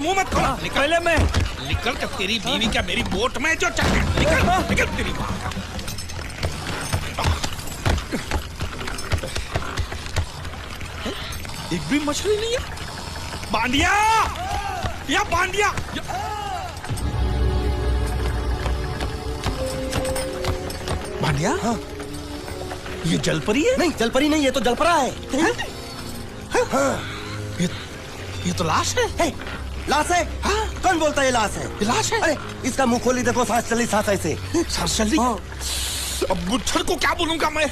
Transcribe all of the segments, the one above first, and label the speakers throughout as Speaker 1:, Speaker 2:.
Speaker 1: मुंह मत खोल। निकल
Speaker 2: पहले मैं
Speaker 1: निकल कर तेरी बीवी क्या मेरी बोट में जो चल गया। निकल निकल तेरी माँ का। एक भी मछली नहीं है। बांडिया या बांडिया बांडिया।
Speaker 3: हाँ।
Speaker 1: ये जलपरी है?
Speaker 3: नहीं जलपरी नहीं, ये तो जलपरा है। हाँ।
Speaker 1: ये तो लाश है।
Speaker 3: लाश है?
Speaker 1: हाँ?
Speaker 3: कौन बोलता है ये लाश है?
Speaker 1: ये लाश है?
Speaker 3: अरे इसका मुंह खोली देखो, सांस चली सांस ऐसे।
Speaker 1: सांस चल रही।
Speaker 3: हाँ।
Speaker 1: अब मुच्छर को क्या बोलूंगा मैं?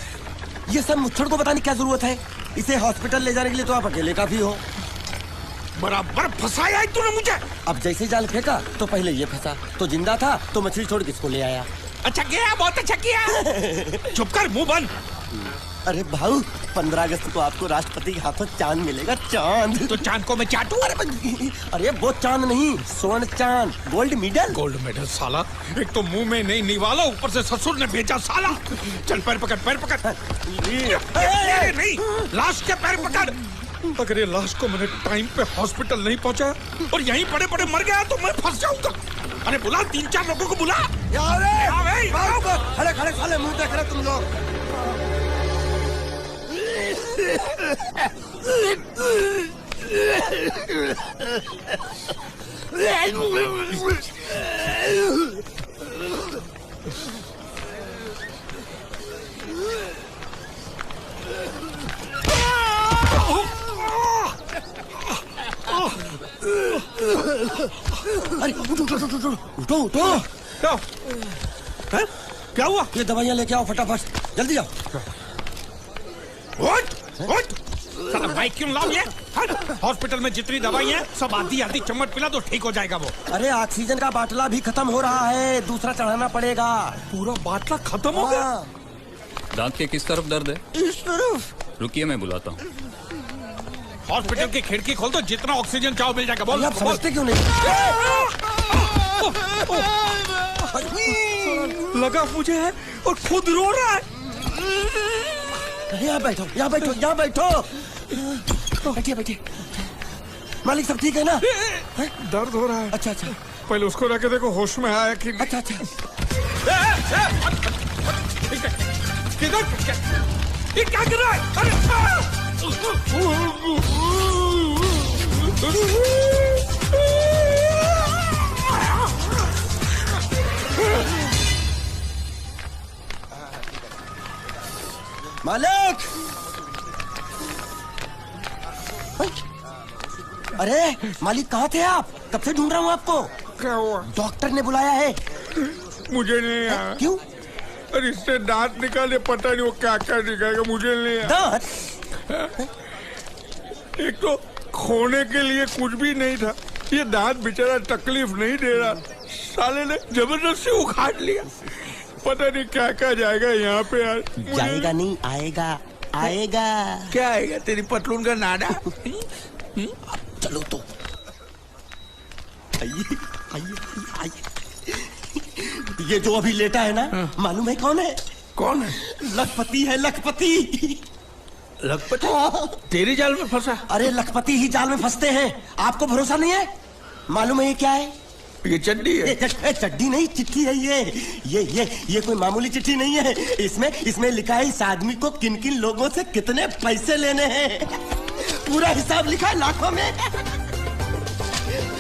Speaker 3: ये सब मुच्छर को बताने की क्या जरूरत है? इसे हॉस्पिटल ले जाने के लिए तो आप अकेले काफी हो।
Speaker 1: बराबर फंसाया है तूने मुझे।
Speaker 3: अब जैसे जाल फेंका तो पहले ये फंसा, तो जिंदा था तो मछली छोड़ के इसको ले आया।
Speaker 1: अच्छा किया, बहुत अच्छा किया। चुप कर, मुंह बंद।
Speaker 3: अरे भाऊ 15 अगस्त को आपको राष्ट्रपति के हाथों चांद मिलेगा, चांद।
Speaker 1: तो चांद को मैं चाटू?
Speaker 3: अरे वो चांद नहीं, स्वर्ण चांद, गोल्ड मेडल।
Speaker 1: गोल्ड मेडल साला। एक तो मुंह में नहीं निवाला, ऊपर से ससुर ने भेजा साला। चल पैर पकड़, पैर पकड़। नहीं, लाश के पैर पकड़। अगर ये लाश को मैंने टाइम पे हॉस्पिटल नहीं पहुंचा और यहीं पड़े पड़े मर गया तो मैं फंस जाऊंगा। अरे बुला 3-4 लोगों को बुला।
Speaker 3: खड़े खड़े साले मुंह देख रहे तुम लोग। अरे उठो उठो।
Speaker 1: क्या? है? क्या हुआ?
Speaker 3: ये दवाइयाँ लेके आओ फटाफट, जल्दी आओ।
Speaker 1: उठ! साला बाइक क्यों लाओ ये? हॉस्पिटल में जितनी दवाई है सब आधी आधी चम्मच पिला तो ठीक हो जाएगा वो।
Speaker 3: अरे ऑक्सीजन का बाटला भी खत्म हो रहा है, दूसरा चढ़ाना पड़ेगा।
Speaker 1: पूरा बाटला खत्म हो गया?
Speaker 4: दांत के किस तरफ दर्द है?
Speaker 3: इस तरफ।
Speaker 4: रुकिए मैं बुलाता हूँ।
Speaker 1: हॉस्पिटल की खिड़की खोल दो, जितना ऑक्सीजन चाहो मिल जाएगा। बोल।
Speaker 3: आप समझते क्यों नहीं?
Speaker 1: लगा मुझे है और खुद रो रहा है।
Speaker 3: यहाँ बैठो, यहाँ बैठो, यहाँ बैठो। बैठिए बैठिए। मालिक सब ठीक है ना?
Speaker 1: दर्द हो रहा है।
Speaker 3: अच्छा अच्छा।
Speaker 1: पहले उसको रखे देखो होश में आया कि।
Speaker 3: अच्छा अच्छा।
Speaker 1: ये क्या कर रहा है? अरे
Speaker 3: मालिक! अरे मालिक कहाँ थे आप? कब से ढूंढ रहा हूँ आपको।
Speaker 1: क्या हुआ?
Speaker 3: डॉक्टर ने बुलाया है।
Speaker 1: मुझे नहीं आया।
Speaker 3: क्यों?
Speaker 1: अरे इससे दांत निकाले, पता नहीं वो क्या क्या निकालेगा, मुझे नहीं आया।
Speaker 3: दांत?
Speaker 1: एक तो खोने के लिए कुछ भी नहीं था, ये दांत बेचारा तकलीफ नहीं दे रहा, साले ने जबरदस्ती उखाड़ लिया। पता नहीं क्या क्या जाएगा यहाँ पे यार।
Speaker 3: जाएगा नहीं, आएगा आएगा।
Speaker 1: क्या आएगा? तेरी पतलून का नाडा।
Speaker 3: चलो तो आइए आइए आइए। ये जो अभी लेटा है ना, मालूम है कौन है?
Speaker 1: कौन है?
Speaker 3: लखपति है, लखपति।
Speaker 1: लखपति? तेरी जाल में फंसा?
Speaker 3: अरे लखपति ही जाल में फंसते हैं, आपको भरोसा नहीं है? मालूम है ये क्या है?
Speaker 1: ये चड्डी है।
Speaker 3: ये चड्डी नहीं, चिट्ठी है ये कोई मामूली चिट्ठी नहीं है। इसमें लिखा है इस आदमी को किन किन लोगों से कितने पैसे लेने हैं। पूरा हिसाब लिखा है लाखों में।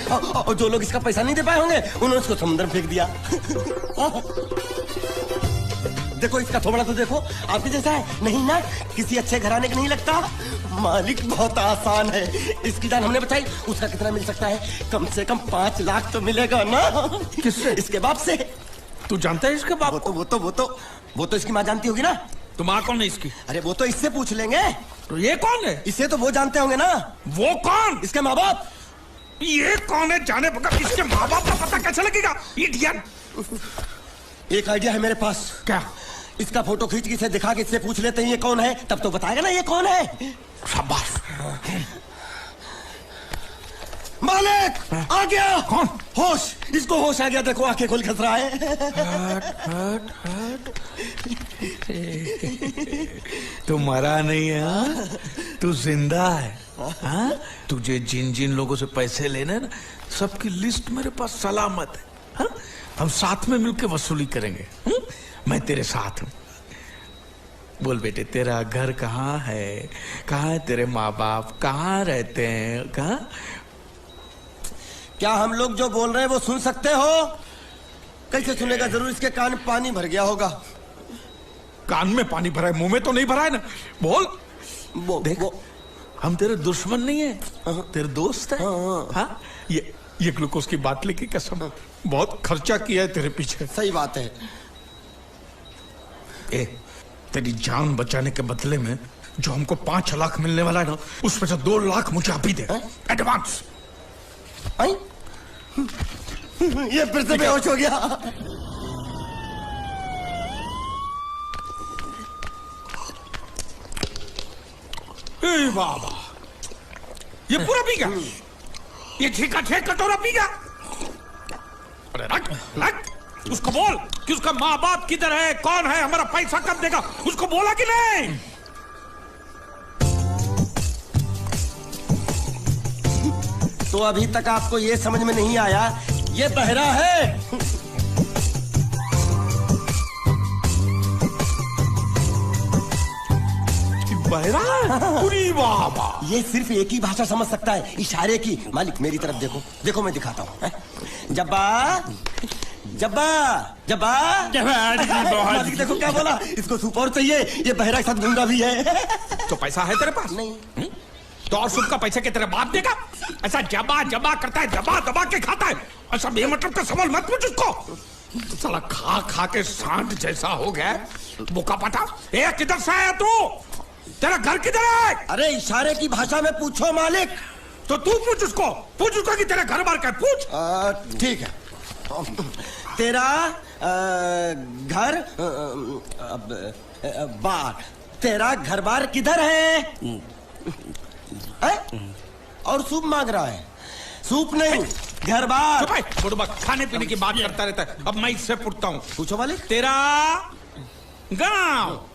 Speaker 3: और जो लोग इसका पैसा नहीं दे पाए होंगे उन्होंने इसको समुद्र में फेंक दिया। देखो इसका थोबड़ा तो देखो, आपके जैसा है नहीं ना, किसी अच्छे घराने का नहीं लगता। मालिक बहुत आसान है, इसकी जान हमने बचाई, उसका कितना मिल सकता है? कम से कम 5 लाख तो मिलेगा ना।
Speaker 1: किससे?
Speaker 3: इसके बाप से।
Speaker 1: तू जानता है इसके बाप?
Speaker 3: वो तो इसकी माँ जानती होगी ना।
Speaker 1: तो माँ कौन है इसकी?
Speaker 3: अरे वो तो इससे पूछ लेंगे।
Speaker 1: तो ये कौन है?
Speaker 3: इसे तो वो जानते होंगे ना।
Speaker 1: वो कौन?
Speaker 3: इसके माँ बाप।
Speaker 1: ये कौन है जाने बगैर इसके माँ बाप का पता कैसे लगेगा? इडियट।
Speaker 3: एक आइडिया है मेरे पास।
Speaker 1: क्या?
Speaker 3: इसका फोटो खींच के इसे दिखा के इससे पूछ लेते हैं ये कौन है, तब तो बताएगा ना ये कौन है।
Speaker 1: शाबाश।
Speaker 3: मालिक आ गया।
Speaker 1: कौन?
Speaker 3: होश, इसको होश आ गया, देखो आंखें खोल खस रहा है।
Speaker 1: तू मरा नहीं है, तू जिंदा है। हाँ? तुझे जिन जिन लोगों से पैसे लेने ना, सबकी लिस्ट मेरे पास सलामत है। हाँ? हम साथ में मिलकर वसूली करेंगे। हाँ? मैं तेरे साथ हूँ। बोल बेटे, तेरा घर कहाँ है? कहाँ है तेरे माँ बाप? कहाँ रहते हैं? कहाँ?
Speaker 3: क्या हम लोग जो बोल रहे हैं वो सुन सकते हो? कैसे सुनेगा? जरूर इसके कान में पानी भर गया होगा।
Speaker 1: कान में पानी भरा है, मुंह में तो नहीं भरा है ना। बोल। देख,
Speaker 3: वो
Speaker 1: हम तेरे दुश्मन नहीं है, तेरे दोस्त है। हाँ? ये ग्लूकोज की बाटली की कसम, बहुत खर्चा किया है तेरे पीछे।
Speaker 3: सही बात है।
Speaker 1: ए, तेरी जान बचाने के बदले में जो हमको 5 लाख मिलने वाला है ना, उसमें से 2 लाख मुझे अभी दे, एडवांस।
Speaker 3: ये फिर से बेहोश हो गया।
Speaker 1: ए बाबा, ये पूरा पी गया? ये ठीका ठेक कटोरा पी गया? अरे रख रख, उसको बोल कि उसका माँ बाप किधर है, कौन है, हमारा पैसा कब देगा, उसको बोला कि नहीं?
Speaker 3: तो अभी तक आपको ये समझ में नहीं आया, ये बहरा है।
Speaker 1: बहरा? पूरी बाबा,
Speaker 3: ये सिर्फ एक ही भाषा समझ सकता है, इशारे की। मालिक मेरी तरफ देखो, देखो मैं दिखाता हूँ। जब्बा जब्बा जब्बा मालिक देखो क्या बोला, इसको सूप और चाहिए। ये बहरा के साथ गूंगा भी है।
Speaker 1: तो पैसा है तेरे पास?
Speaker 3: नहीं।
Speaker 1: तो और सूप का पैसा के तेरे बाप देगा? ऐसा जबा जबा करता है, दबा दबा के खाता है। ऐसा बेमतलब का सवाल मत पूछ उसको। साला खा खा के सांड जैसा हो गया, बुका पटा। ए, किधर से आया तू? तेरा घर किधर है?
Speaker 3: अरे इशारे की भाषा में पूछो मालिक।
Speaker 1: तो तू पूछ उसको कि तेरा घर बार क्या है, पूछ।
Speaker 3: ठीक है। तेरा घर बार, तेरा घर बार किधर है? और सूप मांग रहा है। सूप नहीं, घर बार।
Speaker 1: चुप है, बुढ़बा खाने पीने की बात करता रहता है। अब मैं इससे पूछता हूँ,
Speaker 3: पूछो मालिक।
Speaker 1: तेरा गाँव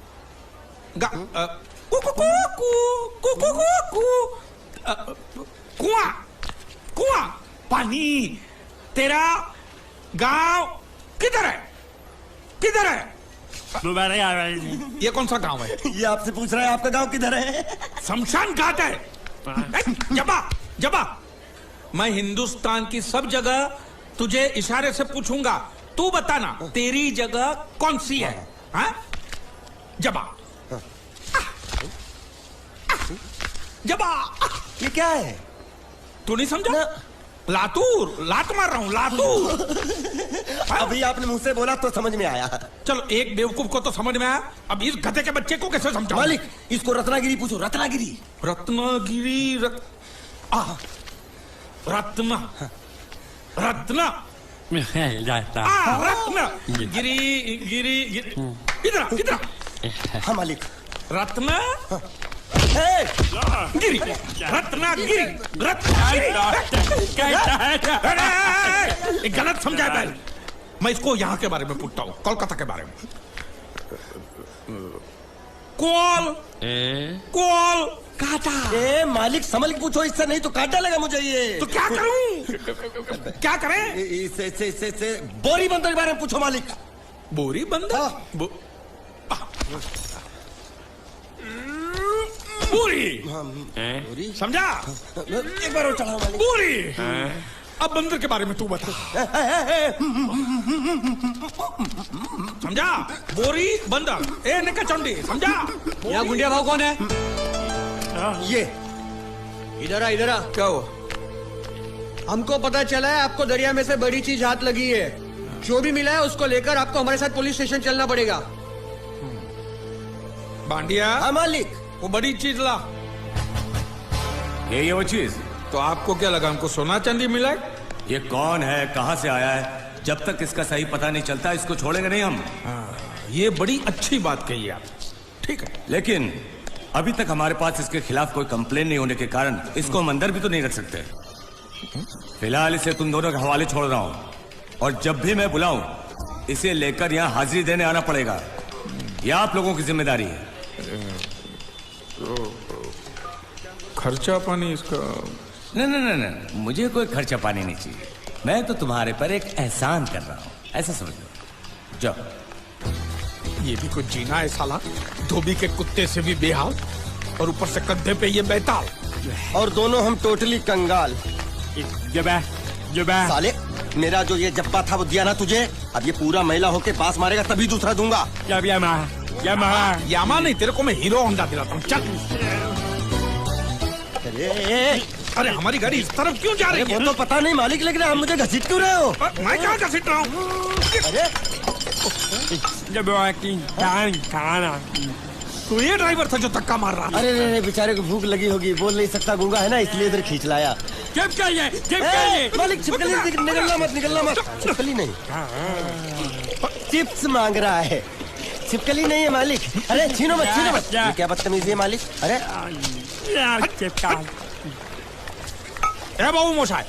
Speaker 1: कुआं कुआं पानी, तेरा गांव किधर है? किधर है? ये कौन सा गांव है?
Speaker 3: ये आपसे पूछ रहा है आपका गांव किधर है?
Speaker 1: शमशान घाट है। जबा जबा, मैं हिंदुस्तान की सब जगह तुझे इशारे से पूछूंगा, तू बताना तेरी जगह कौन सी है? हाँ? जबा जबा।
Speaker 3: ये क्या है?
Speaker 1: तू नहीं समझा? लातूर, लात मार रहा हूँ, लातूर।
Speaker 3: अभी आपने मुंह से बोला तो समझ में आया।
Speaker 1: चलो, एक बेवकूफ को तो समझ में आया, अब इस गधे के बच्चे को कैसे समझाऊं?
Speaker 3: मालिक इसको रत्नागिरी पूछो, रत्नागिरी।
Speaker 1: रत्नागिरी रत्न रत्न रत्न गिरी गिरी इधर इधर।
Speaker 3: हाँ मालिक।
Speaker 1: रत्न गिरी, रत्नागिरी, रत्नागिरी। गलत समझा है। मैं इसको यहाँ के बारे में पूछता हूँ, कोलकाता के बारे में। कोलकाता।
Speaker 3: ए मालिक समझ के पूछो, इससे नहीं तो कांटा लगा मुझे ये।
Speaker 1: तो क्या करूं? क्या करें?
Speaker 3: इससे बोरी बंदर के बारे में पूछो मालिक।
Speaker 1: बोरी बंदर? पूरी समझा?
Speaker 3: एक बार और चढ़ाओ मालिक।
Speaker 1: पूरी। अब बंदर के बारे में तू बता। समझा? बोरी बंदर, ए निका चंडी, समझा?
Speaker 2: यहाँ गुंडिया भाव कौन है?
Speaker 3: ये
Speaker 2: इधर आ, इधर आ।
Speaker 1: क्या हुआ?
Speaker 2: हमको पता चला है आपको दरिया में से बड़ी चीज हाथ लगी है। जो भी मिला है उसको लेकर आपको हमारे साथ पुलिस स्टेशन चलना पड़ेगा।
Speaker 1: बांडिया।
Speaker 3: हाँ मालिक।
Speaker 1: वो बड़ी चीज ला।
Speaker 5: ये वो चीज?
Speaker 1: तो आपको क्या लगा हमको सोना चांदी मिला है?
Speaker 5: ये कौन है, कहां से आया है? जब तक इसका सही पता नहीं चलता इसको छोड़ेंगे नहीं हम।
Speaker 1: ये बड़ी अच्छी बात कही आप। ठीक है,
Speaker 5: लेकिन अभी तक हमारे पास इसके खिलाफ कोई कंप्लेन नहीं होने के कारण इसको हम अंदर भी तो नहीं रख सकते। फिलहाल इसे तुम दोनों के हवाले छोड़ रहा हूं, और जब भी मैं बुलाऊं इसे लेकर यहाँ हाजिरी देने आना पड़ेगा। यह आप लोगों की जिम्मेदारी है।
Speaker 1: खर्चा पानी इसका।
Speaker 5: नहीं नहीं नहीं नहीं, मुझे कोई खर्चा पानी नहीं चाहिए। मैं तो तुम्हारे पर एक एहसान कर रहा हूँ, ऐसा समझ लो। जाओ।
Speaker 1: ये भी कुछ जीना है साला, धोबी के कुत्ते से भी बेहाल और ऊपर से कंधे पे ये बैताल।
Speaker 3: और दोनों हम टोटली कंगाल। साले मेरा जो ये जब्बा था वो दिया ना तुझे, अब ये पूरा महिला होके पास मारेगा तभी दूसरा दूंगा।
Speaker 1: यामा नहीं, तेरे को मैं हीरो होंडा दिलाता हूँ, चल। अरे हमारी गाड़ी इस तरफ क्यों जा रही है?
Speaker 3: वो तो पता नहीं मालिक, लेकिन आप मुझे घसीट क्यों रहे हो?
Speaker 1: मैं कहाँ घसीट रहा हूँ?
Speaker 3: अरे
Speaker 1: तो ये ड्राइवर था जो धक्का मार रहा था।
Speaker 3: अरे बेचारे को भूख लगी होगी, बोल नहीं सकता, गूंगा है ना, इसलिए इधर खींच लाया। मालिक छिपकली निकलना मत। छिपकली नहीं, चिप्स मांग रहा है, छिपकली नहीं है मालिक। अरे छीनो मत। ये क्या बदतमीजी है मालिक? अरे
Speaker 1: ए बाबू मोशाय,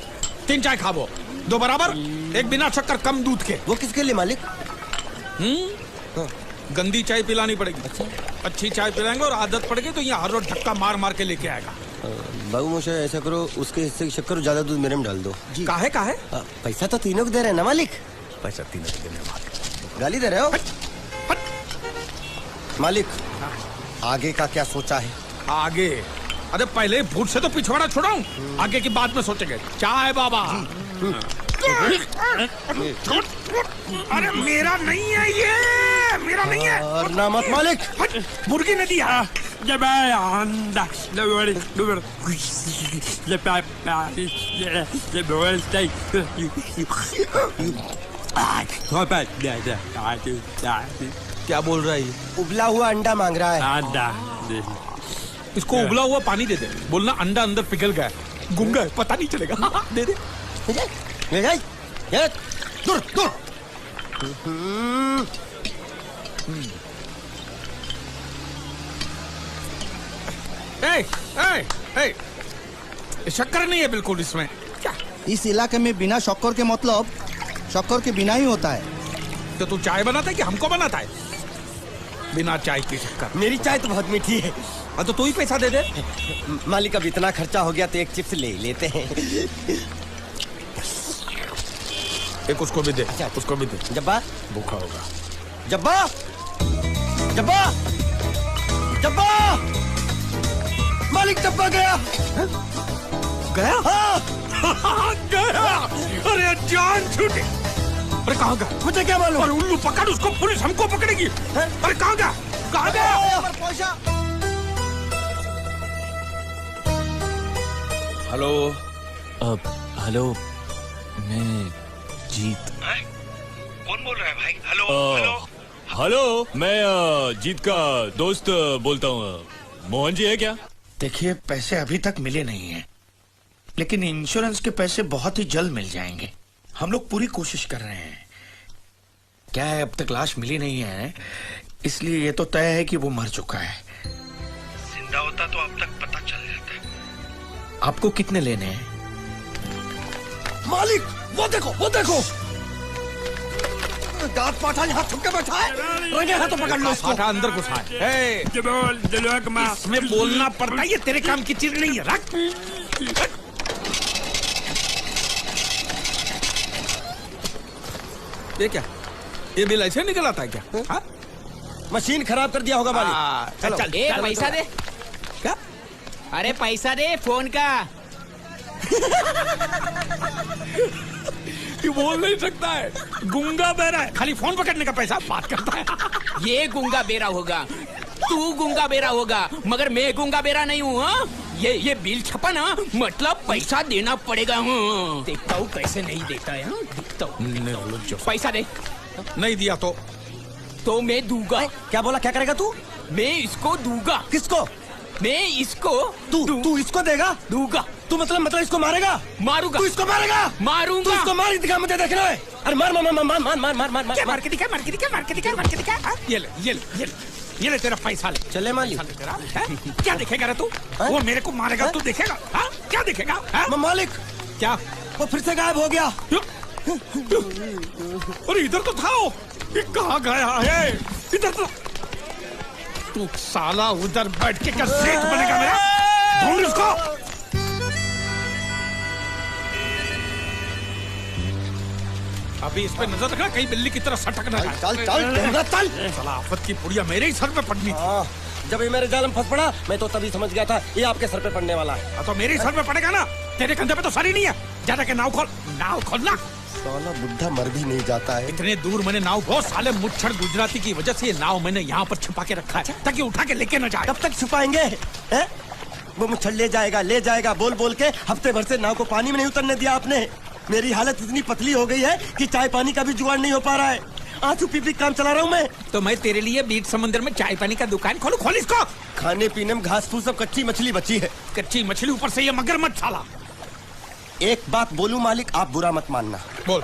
Speaker 1: 3 चाय खाबो, 2 बराबर, 1 बिना शक्कर कम दूध के।
Speaker 3: वो किसके लिए मालिक?
Speaker 1: गंदी चाय पिलानी पड़ेगी।
Speaker 3: अच्छा,
Speaker 1: अच्छी चाय पिलाएंगे और आदत पड़ गई तो यहाँ हर रोज धक्का मार मार के लेके आएगा।
Speaker 3: बाबू मोशे ऐसा करो, उसके हिस्से की शक्कर ज्यादा दूध मेरे में डाल दो।
Speaker 1: काहे?
Speaker 3: पैसा तो तीनों को दे रहे हैं ना मालिक?
Speaker 1: पैसा तीनों को देने वाले।
Speaker 3: गाली दे रहे हो मालिक? आगे का क्या सोचा है?
Speaker 1: आगे? अरे पहले भूत से तो पिछवाड़ा छुड़ाऊं, आगे की बात में सोचेंगे। चाय बाबा। अरे मेरा नहीं है ये, मेरा नहीं है।
Speaker 3: और ना मत मालिक,
Speaker 1: मुर्गी ने दिया। क्या बोल रहा है ये?
Speaker 3: उबला हुआ अंडा मांग रहा है।
Speaker 1: इसको उबला हुआ पानी दे दे, बोलना अंडा अंदर पिघल गया, गुंगा है, पता नहीं चलेगा। दे दे।
Speaker 3: दूर। शक्कर नहीं है बिल्कुल इसमें। क्या?
Speaker 6: इस इलाके में बिना शक्कर के मतलब शक्कर के बिना ही होता है।
Speaker 1: तो तू चाय बनाता है कि हमको बनाता है? बिना चाय की शक्कर।
Speaker 3: मेरी चाय तो बहुत मीठी है।
Speaker 1: तो तू ही पैसा दे दे।
Speaker 3: मालिक अब इतना खर्चा हो गया तो एक चिप्स ले लेते हैं।
Speaker 1: एक उसको भी दे।
Speaker 3: अच्छा।
Speaker 1: उसको भी दे।
Speaker 3: जब्बा
Speaker 1: भूखा होगा।
Speaker 3: जब्बा मालिक जब्बा गया।
Speaker 1: हाँ गया। अरे जान छूटी। अरे कहाँ गया?
Speaker 3: मुझे क्या मालूम?
Speaker 1: अरे उल्लू पकड़ उसको, पुलिस हमको पकड़ेगी। अरे कहाँ गया?
Speaker 4: हेलो। हेलो, मैं जीत।
Speaker 1: कौन बोल रहा है भाई? हेलो।
Speaker 4: हेलो, मैं जीत का दोस्त बोलता हूँ। मोहन जी है क्या?
Speaker 7: देखिए, पैसे अभी तक मिले नहीं हैं, लेकिन इंश्योरेंस के पैसे बहुत ही जल्द मिल जाएंगे। हम लोग पूरी कोशिश कर रहे हैं। क्या है, अब तक लाश मिली नहीं है, इसलिए ये तो तय है कि वो मर चुका है।
Speaker 1: जिंदा होता तो अब तक पता चल जाता।
Speaker 7: आपको कितने लेने हैं?
Speaker 3: मालिक वो देखो दांत पाठा यहाँ छुप के बैठा है। रंगे हाथों पकड़ लो इसको।
Speaker 1: पाठा अंदर घुसा है। इसमें बोलना पड़ता है, ये तेरे काम की चीज नहीं है। रख। ये क्या? ये बिल ऐसे निकल आता है क्या? हाँ?
Speaker 3: मशीन खराब कर दिया होगा मालिक।
Speaker 1: चलो।
Speaker 8: चल, पैसा दे।
Speaker 1: क्या?
Speaker 8: अरे पैसा दे फोन का।
Speaker 1: ये बोल नहीं सकता है, गुंगा बहरा है, खाली फोन पकड़ने का पैसा बात करता है।
Speaker 8: ये गुंगा बेरा होगा, तू गुंगा बेरा होगा, मगर मैं गुंगा बेरा नहीं हूँ। हाँ? ये बिल छपा ना, मतलब पैसा देना पड़ेगा। देखता हूँ कैसे नहीं देता है। देखता हूँ। पैसा दे।
Speaker 1: नहीं दिया
Speaker 8: तो मैं दूंगा।
Speaker 3: क्या बोला? क्या करेगा तू?
Speaker 8: मैं इसको दूंगा।
Speaker 3: किसको?
Speaker 8: मैं इसको
Speaker 3: तू इसको देगा?
Speaker 8: दूंगा।
Speaker 3: तू मतलब इसको मारेगा?
Speaker 8: मारूंगा।
Speaker 3: तू इसको मारेगा?
Speaker 8: मारूंगा।
Speaker 3: तू इसको मार दिखा, मुझे देखना है। अरे मार।
Speaker 1: क्या? मार के दिखा। ये ले तेरा पैसा ले।
Speaker 3: चले मालिक।
Speaker 1: तेरा क्या देखेगा रे तू? वो मेरे को मारेगा, तू देखेगा? क्या देखेगा?
Speaker 3: मालिक
Speaker 1: क्या?
Speaker 3: वो फिर से गायब हो गया।
Speaker 1: अरे इधर तो था वो, ये कहाँ गया है? इधर तो तू साला उधर बैठ के क्या सेठ बनेगा मेरा? ढूंढ इसको। अभी इस पे नजर रखना, कहीं बिल्ली की तरह सटक ना जाए।
Speaker 3: चल चल चल।
Speaker 1: साला आफत की पुड़िया मेरे ही सर पे पड़नी थी।
Speaker 3: जब ये मेरे जाल में फंस पड़ा मैं तो तभी समझ गया था ये आपके सर पे पड़ने वाला है।
Speaker 1: तो मेरे ही सर पे पड़ेगा ना, तेरे कंधे पे तो सर ही नहीं है। ज्यादा के नाव खोल ना।
Speaker 3: साला बुढ़ा मर भी नहीं जाता है।
Speaker 1: इतने दूर मैंने नाव बहुत साले मुच्छड़ गुजराती की वजह से ये नाव मैंने यहाँ पर छिपा के रखा है ताकि उठा के लेके न जाए।
Speaker 3: कब तक छुपाएंगे हैं? वो मुच्छड़ ले जाएगा बोल बोल के हफ्ते भर से नाव को पानी में नहीं उतरने दिया आपने। मेरी हालत इतनी पतली हो गई है कि चाय पानी का भी जुगाड़ नहीं हो पा रहा है। आंसू पी काम चला रहा हूँ मैं।
Speaker 1: तो मैं तेरे लिए बीच समंदर में चाय पानी का दुकान खोलूं? खोल इसको।
Speaker 3: खाने पीने में घास फूस सब कच्ची मछली बची है।
Speaker 1: कच्ची मछली, ऊपर से ये मगरमच्छ साला।
Speaker 3: एक बात बोलूं मालिक, आप बुरा मत मानना।
Speaker 1: बोल।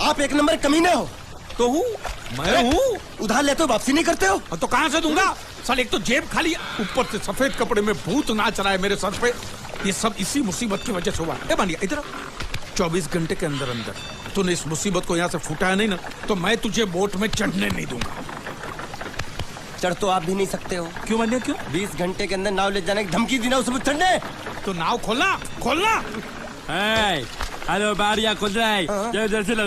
Speaker 3: आप एक नंबर कमीने हो।
Speaker 1: तो हूँ मैं हूँ।
Speaker 3: उधार लेते हो वापसी नहीं करते हो।
Speaker 1: तो कहाँ से दूंगा साल? एक तो जेब खाली, ऊपर से सफेद कपड़े में भूत नाच रहा है मेरे सर पे। ये सब इसी मुसीबत की वजह से हुआ है। मानिए इधर 24 घंटे के अंदर अंदर तूने इस मुसीबत को यहाँ से फूटाया नहीं ना, तो मैं तुझे बोट में चढ़ने नहीं दूंगा।
Speaker 3: चढ़ तो आप भी नहीं सकते हो।
Speaker 1: क्यों मानिए? क्यों?
Speaker 3: 20 घंटे के अंदर नाव ले जाने की धमकी दी ना उसे चढ़ने।
Speaker 1: तो नाव खोलना।
Speaker 9: हेलो बारिया खुल रहा है। जैसे लो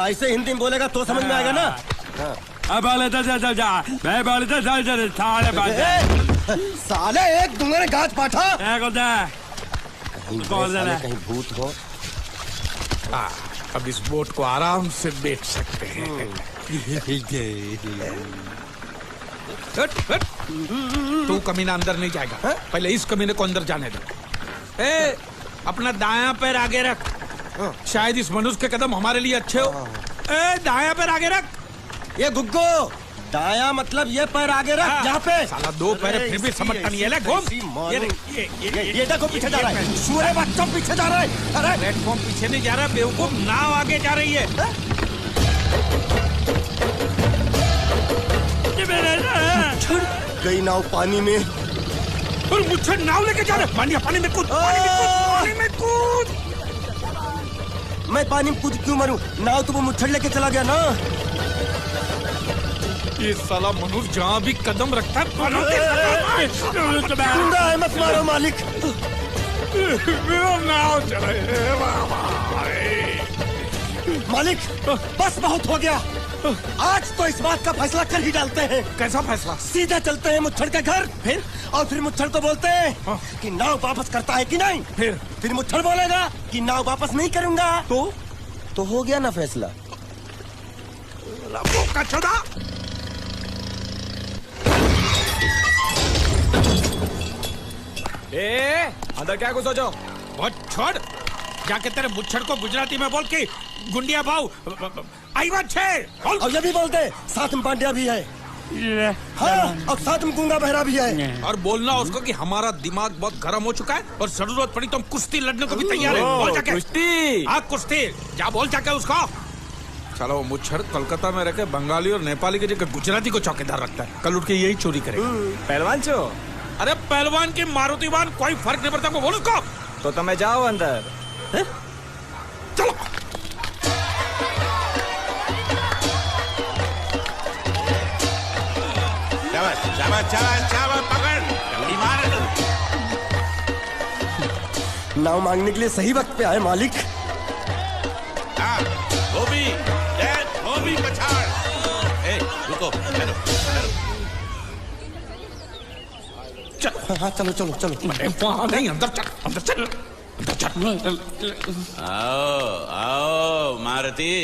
Speaker 3: ऐसे हिंदी में बोलेगा तो समझ में आएगा ना।
Speaker 9: अब
Speaker 3: साले एक दूंगा ने गाज पाठा।
Speaker 9: कहीं
Speaker 3: भूत हो।
Speaker 1: अब इस बोट को आराम से बेच सकते हैं। तू कमीना अंदर नहीं जाएगा। पहले इस कमीने को अंदर जाने दे। अपना दायां पैर आगे रख। शायद इस मनुष्य के कदम हमारे लिए अच्छे हो। दायां पैर आगे रख।
Speaker 3: ये गुग्गो दायां मतलब ये पैर आगे रख। यहाँ पे
Speaker 1: साला 2 पैर फिर भी समझता नहीं है। ले घूम।
Speaker 3: ये देखो पीछे जा रहा है। सूरे बच्चों पीछे जा रहा है। अरे
Speaker 1: प्लेटफॉर्म पीछे नहीं जा रहा बेवकूफ, नाव आगे जा रही है।
Speaker 3: गई नाव पानी में।
Speaker 1: और मुझे नाव लेके जा रहे। पानी में कूद। पानी में कूद।
Speaker 3: मैं पानी में कूद क्यों मरूं? नाव तो वो मुच्छड़ लेके चला गया ना।
Speaker 1: ये साला मनुष्य जहाँ भी कदम रखता है
Speaker 3: मत मारो मालिक।
Speaker 1: नाव चले।
Speaker 3: मालिक बस बहुत हो गया। आज तो इस बात का फैसला कर ही डालते हैं।
Speaker 1: कैसा फैसला?
Speaker 3: सीधा चलते हैं मुच्छड़ के घर। फिर मुच्छड़ को बोलते हैं कि नाव वापस करता है कि नहीं। फिर मुच्छड़ बोलेगा कि नाव वापस नहीं करूंगा। तो हो गया ना फैसला।
Speaker 1: अंदर क्या कुछ सोचो? बहुत छोड़। जाके तेरे मुच्छड़ को गुजराती में बोल के गुंडिया भाव आई बात है।
Speaker 3: और ये भी बोलते साथ में पांड्या भी है। हाँ, और साथ में गूंगा बहरा भी है।
Speaker 1: और बोलना उसको कि हमारा दिमाग बहुत गर्म हो चुका है और जरूरत पड़ी तो हम कुश्ती लड़ने को भी तैयार है। बोल जाके।
Speaker 9: कुश्ती?
Speaker 1: हाँ कुश्ती। जा बोल जाके उसको। चलो वो मुच्छड़ कोलकाता में रखे बंगाली और नेपाली के जगह गुजराती को चौकीदार रखता है। कल उठ के यही चोरी करेगा।
Speaker 9: पहलवान छो?
Speaker 1: अरे पहलवान की मारुतिवान कोई फर्क नहीं पड़ता। बोल उसको।
Speaker 9: तो तुम्हें जाओ अंदर।
Speaker 1: चलो।
Speaker 3: नाव मांगने के लिए सही वक्त पे आए मालिक।
Speaker 10: रुको।
Speaker 3: हाँ चलो चलो चलो।
Speaker 1: नहीं अंदर चल।
Speaker 10: आओ मारुति,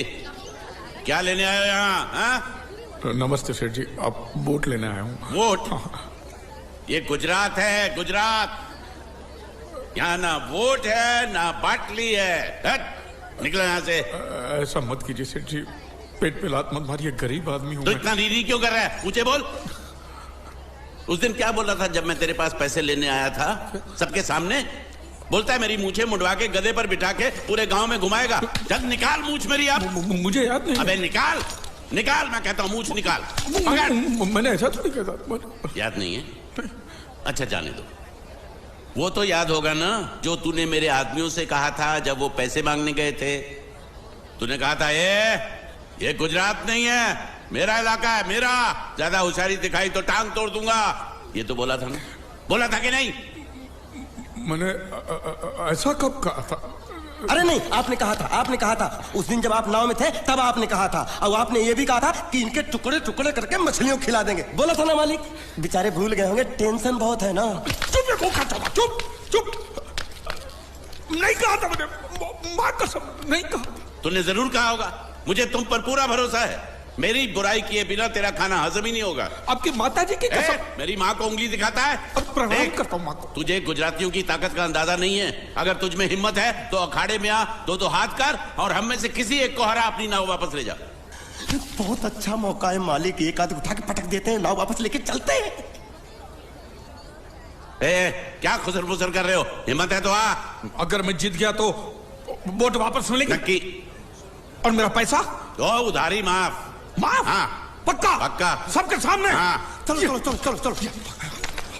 Speaker 10: क्या लेने आए हो यहाँ?
Speaker 1: नमस्ते सेठ जी, आप बोट लेने आया हूँ।
Speaker 10: वोट? ये गुजरात है, गुजरात। यहाँ ना वोट है ना बाटली है। निकलो यहाँ से।
Speaker 1: ऐसा मत कीजिए सेठ जी, पेट पे लात मत मारिए, गरीब आदमी हूँ।
Speaker 10: तो इतना रीरी क्यों कर रहा है? ऊंचे बोल। उस दिन क्या बोल रहा था जब मैं तेरे पास पैसे लेने आया था सबके सामने? बोलता है मेरी मूछें मुंडवा के गधे पर बिठा के पूरे गांव में घुमाएगा। जब निकाल मूछ मेरी। आप
Speaker 1: मुझे याद नहीं।
Speaker 10: अबे निकाल निकाल, मैं कहता हूँ मूछ निकाल।
Speaker 1: मैंने ऐसा थोड़ी कहता।
Speaker 10: याद नहीं है? अच्छा जाने दो। वो तो याद होगा ना जो तूने मेरे आदमियों से कहा था जब वो पैसे मांगने गए थे। तूने कहा था ये गुजरात नहीं है, मेरा इलाका है, मेरा। ज्यादा होशियारी दिखाई तो टांग तोड़ दूंगा। ये तो बोला था ना? बोला था कि नहीं?
Speaker 1: मैंने ऐसा कब कहा था?
Speaker 3: अरे नहीं, आपने कहा था उस दिन जब आप नाव में थे तब आपने कहा था। और आपने ये भी कहा था कि इनके टुकड़े टुकड़े करके मछलियों को खिला देंगे। बोला था ना मालिक? बेचारे भूल गए होंगे, टेंशन बहुत है ना।
Speaker 1: चुप है मुंह का, चुप चुप। नहीं कहा था मैंने, मां कसम नहीं कहा।
Speaker 10: तूने जरूर कहा होगा, मुझे तुम पर पूरा भरोसा है। मेरी बुराई किए बिना तेरा खाना हजम ही नहीं होगा।
Speaker 1: आपकी माता जी की कसम।
Speaker 10: मेरी माँ को उंगली दिखाता है।
Speaker 1: प्रणाम करता हूँ माँ को।
Speaker 10: तुझे गुजरातियों की ताकत का अंदाजा नहीं है। अगर तुझ में हिम्मत है तो अखाड़े में आ, दो हाथ कर और हम में से किसी एक को हरा अपनी नाव वापस ले जा।
Speaker 3: बहुत अच्छा मौका है मालिक, एक आध उठा के पटक देते हैं, नाव वापस लेके चलते हैं।
Speaker 10: क्या खुसर फुसर कर रहे हो? हिम्मत है तो आ।
Speaker 1: अगर मैं जीत गया तो बोट वापस मिलेगी?
Speaker 10: नक्की।
Speaker 1: और मेरा पैसा?
Speaker 10: तो उधारी माफ।
Speaker 1: माफ?
Speaker 10: हाँ।
Speaker 1: पक्का?
Speaker 10: पक्का।
Speaker 1: सबके सामने?
Speaker 10: हाँ।
Speaker 3: चलो चलो चलो चलो चलो।